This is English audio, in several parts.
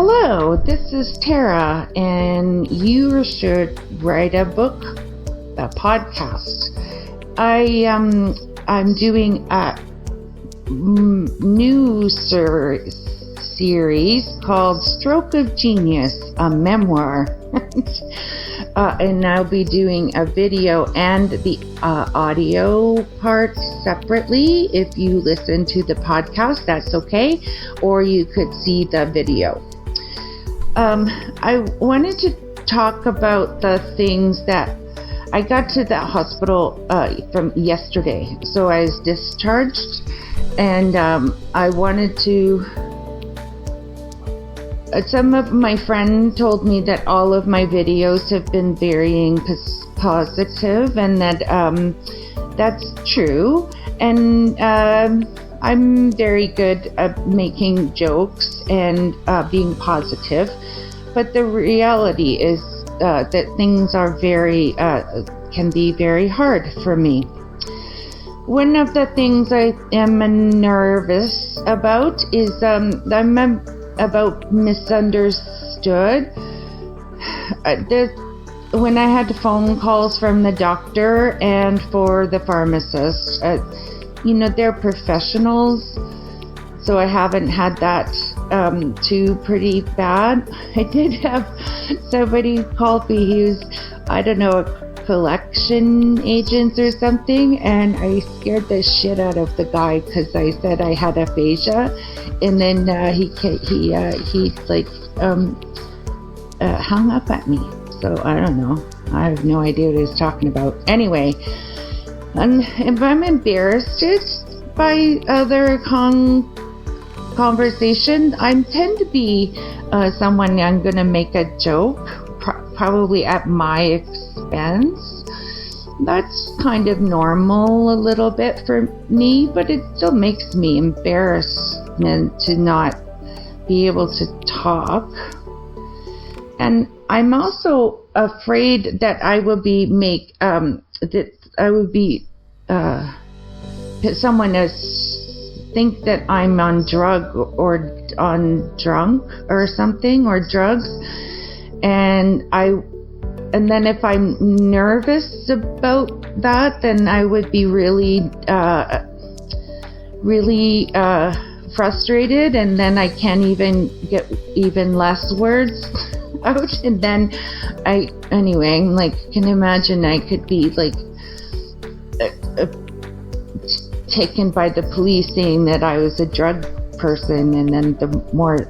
Hello, this is Tara, and you should write a book, a podcast. I'm doing a new series called Stroke of Genius, a memoir. And I'll be doing a video and the audio part separately. If you listen to the podcast, that's okay, or you could see the video. I wanted to talk about the things that I got to the hospital from yesterday. So I was discharged, and I wanted to. Some of my friends told me that all of my videos have been very positive, and that that's true. And I'm very good at making jokes and being positive. But the reality is that things are can be very hard for me. One of the things I am nervous about is about misunderstood. When I had phone calls from the doctor and for the pharmacist, they're professionals, so I haven't had that too pretty bad. I did have somebody called me. He was, a collection agent or something, and I scared the shit out of the guy because I said I had aphasia, and then he hung up at me. So I don't know. I have no idea what he was talking about. Anyway, if I'm embarrassed by other conversation, I tend to be someone I'm going to make a joke, probably at my expense. That's kind of normal a little bit for me, but it still makes me embarrassment to not be able to talk. And I'm also afraid that I will be someone think that I'm on drug or on drunk or something, or drugs, and then if I'm nervous about that, then I would be really frustrated, and then I can't even get even less words out, and then can imagine I could be taken by the police saying that I was a drug person, and then the more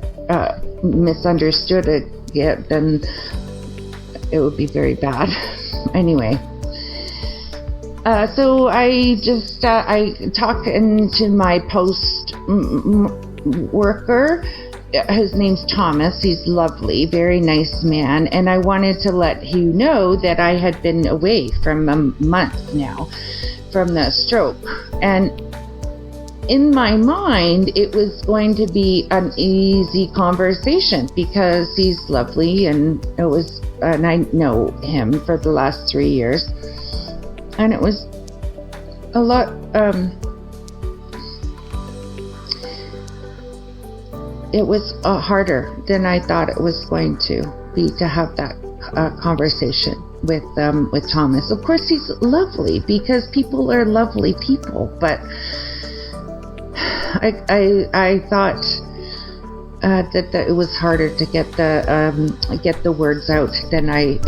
misunderstood it get, then it would be very bad. Anyway, so I just I talked into my post worker. His name's Thomas. He's lovely, very nice man, and I wanted to let you know that I had been away from a month now from the stroke, and in my mind it was going to be an easy conversation because he's lovely, and I know him for the last 3 years, and it was a lot it was harder than I thought it was going to be to have that conversation with Thomas. Of course, he's lovely because people are lovely people, but I thought that it was harder to get the words out than I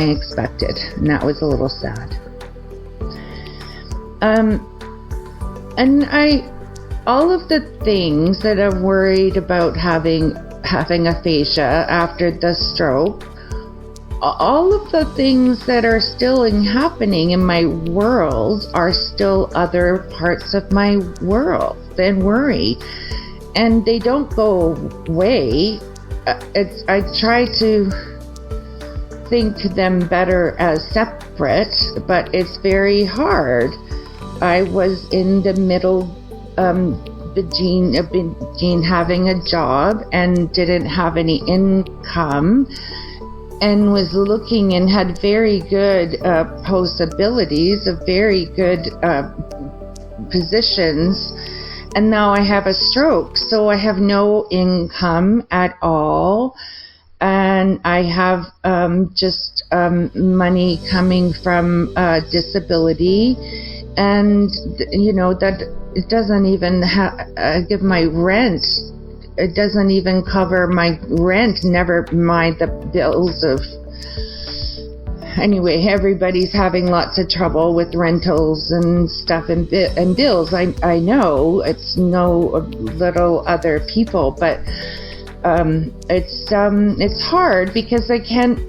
expected, and that was a little sad. And all of the things that I'm worried about having aphasia after the stroke, all of the things that are still happening in my world are still other parts of my world and worry, and they don't go away. I try to think them better as separate, but it's very hard. I was in the middle between having a job and didn't have any income, and was looking and had very good possibilities of very good positions, And now I have a stroke, so I have no income at all. And I have just money coming from disability. And, that it doesn't even give my rent. It doesn't even cover my rent, never mind the bills of... Anyway, everybody's having lots of trouble with rentals and stuff and bills. I know it's no little other people, but it's hard because I can't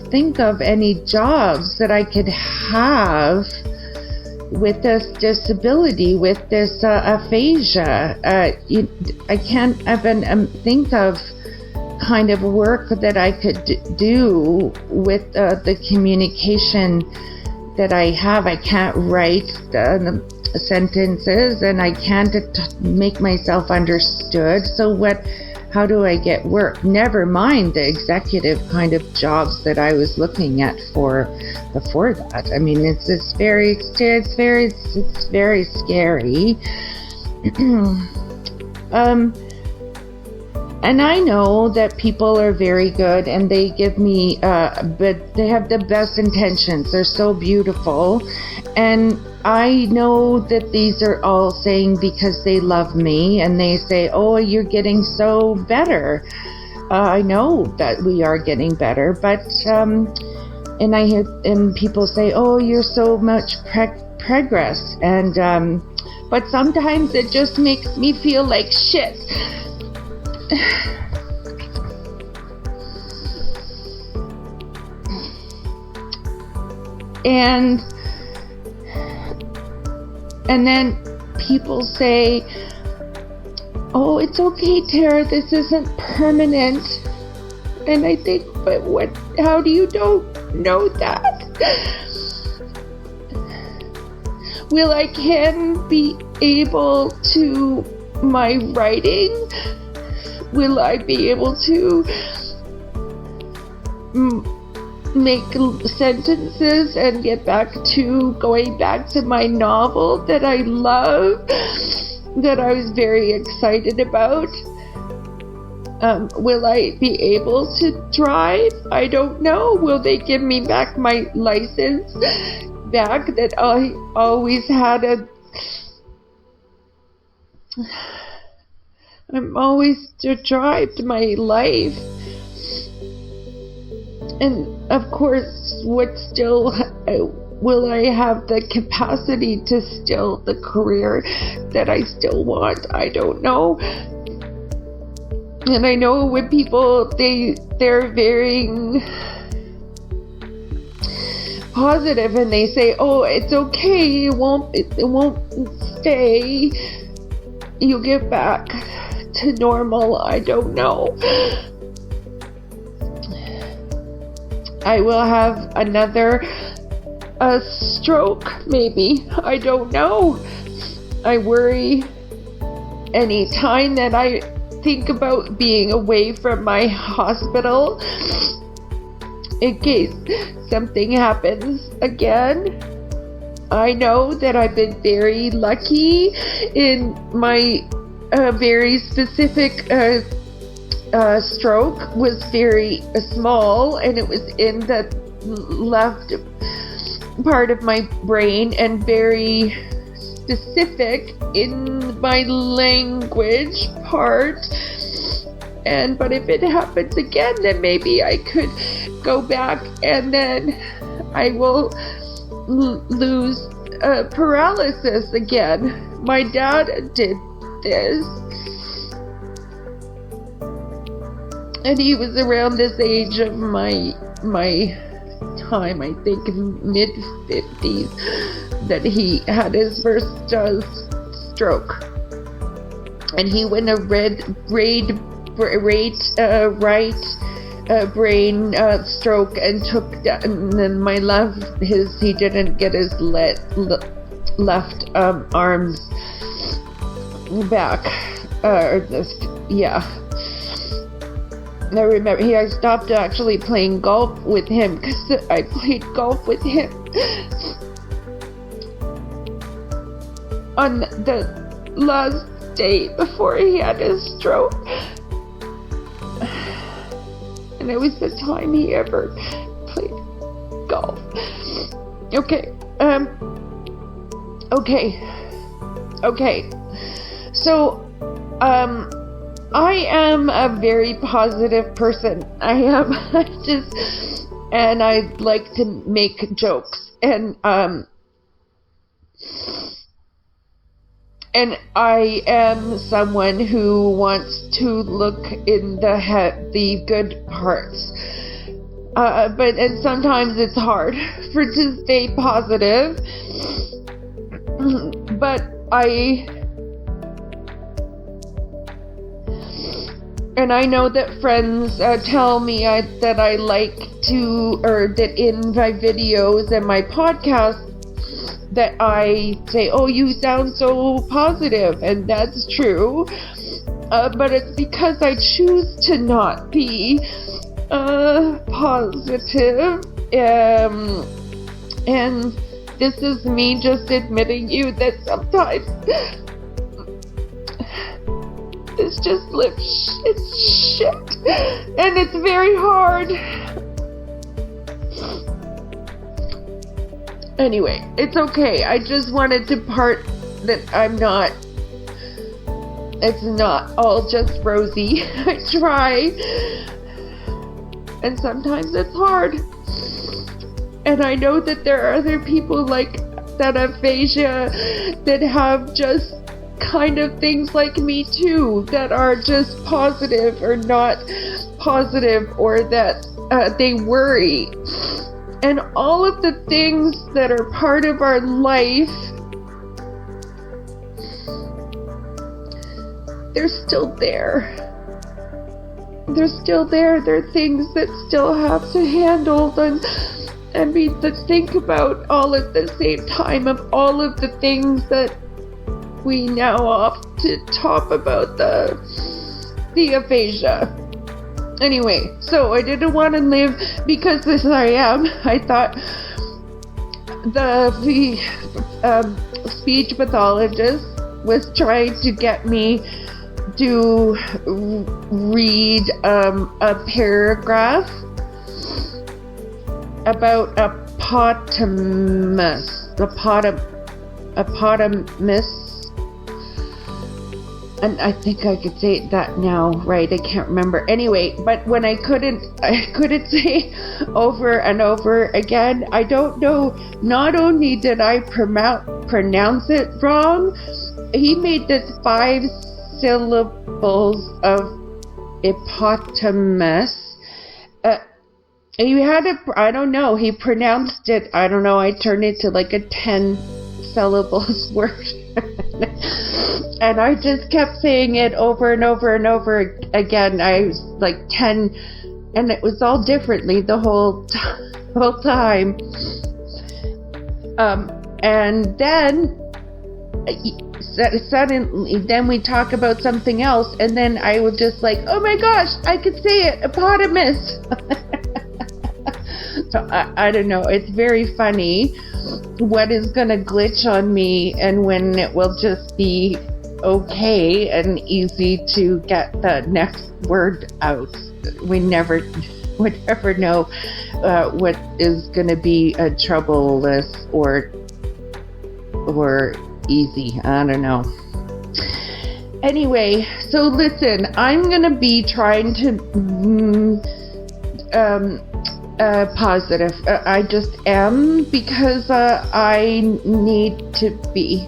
think of any jobs that I could have with this disability, with this aphasia. I can't even think of kind of work that I could do with the communication that I have. I can't write the sentences, and I can't make myself understood. So how do I get work? Never mind the executive kind of jobs that I was looking at for before that. I mean, it's very scary. And I know that people are very good, and they give me, but they have the best intentions. They're so beautiful. And I know that these are all saying because they love me, and they say, oh, you're getting so better. I know that we are getting better, but, and I hear, and people say, oh, you're so much progress. And, but sometimes it just makes me feel like shit. And then people say, oh, it's okay, Tara, this isn't permanent. And I think, but how do you don't know that? Will I can be able to my writing? Will I be able to make sentences and get back to going back to my novel that I love, that I was very excited about? Will I be able to drive? I don't know. Will they give me back my license back that I always had I'm always derived my life. And of course, will I have the capacity to the career that I still want? I don't know. And I know when people, they're very positive, and they say, oh, it's okay, it won't stay, you'll get back to normal. I don't know. I will have another stroke, maybe. I don't know. I worry any time that I think about being away from my hospital in case something happens again. I know that I've been very lucky in my very specific stroke was very small, and it was in the left part of my brain and very specific in my language part. But if it happens again, then maybe I could go back, and then I will lose paralysis again. My dad did this, and he was around this age of my time, I think mid-50s, that he had his first stroke. And he went a right brain stroke and took that, and then he didn't get his left arms back. I remember I stopped actually playing golf with him because I played golf with him on the last day before he had his stroke. And it was the time he ever played golf. Okay. So, I am a very positive person. I am. And I like to make jokes. And I am someone who wants to look in the good parts. And sometimes it's hard to stay positive. But I know that friends tell me that I like to, or that in my videos and my podcast, that I say, oh, you sound so positive, and that's true. But it's because I choose to not be positive. And this is me just admitting you that sometimes this just it's shit, and it's very hard. Anyway, it's okay. I just wanted to part that it's not all just rosy. I try, and sometimes it's hard. And I know that there are other people like that aphasia that have just kind of things like me too, that are just positive or not positive, or that they worry. And all of the things that are part of our life, they're still there. They're still there. They're things that still have to handle and be to think about all at the same time, of all of the things that we now off to talk about the aphasia. Anyway, so I didn't want to live because this I am. I thought the speech pathologist was trying to get me to read a paragraph about hippopotamus. And I think I could say that now, right? I can't remember. Anyway, but when I couldn't say over and over again, I don't know. Not only did I pronounce it wrong, he made this 5 syllables of hippopotamus. He had I don't know. He pronounced it. I don't know. I turned it to like a 10 syllables word. And I just kept saying it over and over and over again. I was like 10, and it was all differently the whole time. And then suddenly, then we talk about something else, and then I was just like, oh my gosh, I could say it, hippopotamus. So I don't know. It's very funny what is going to glitch on me and when it will just be okay and easy to get the next word out. We never know what is going to be troubleless or easy. I don't know. Anyway, so listen, I'm going to be trying to positive. I just am, because I need to be.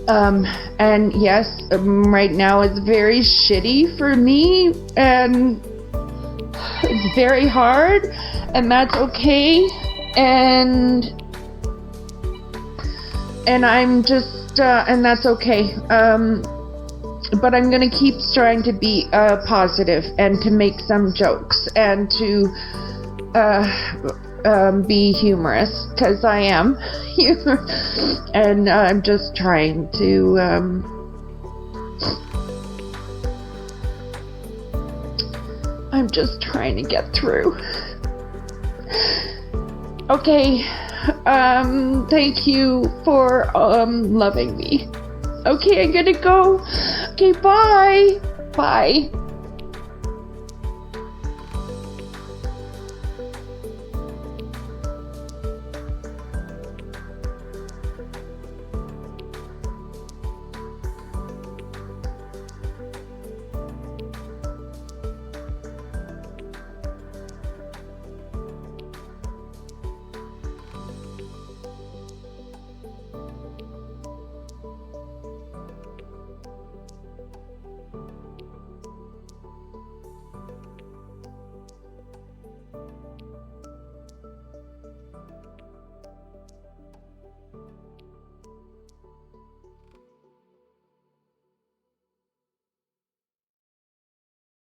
And yes, right now it's very shitty for me, and it's very hard, and that's okay. And I'm just, and that's okay. But I'm going to keep trying to be positive and to make some jokes and to be humorous, because I am and I'm just trying to get through. Okay, Thank you for loving me. Okay, I'm gonna go. Okay, bye. Bye.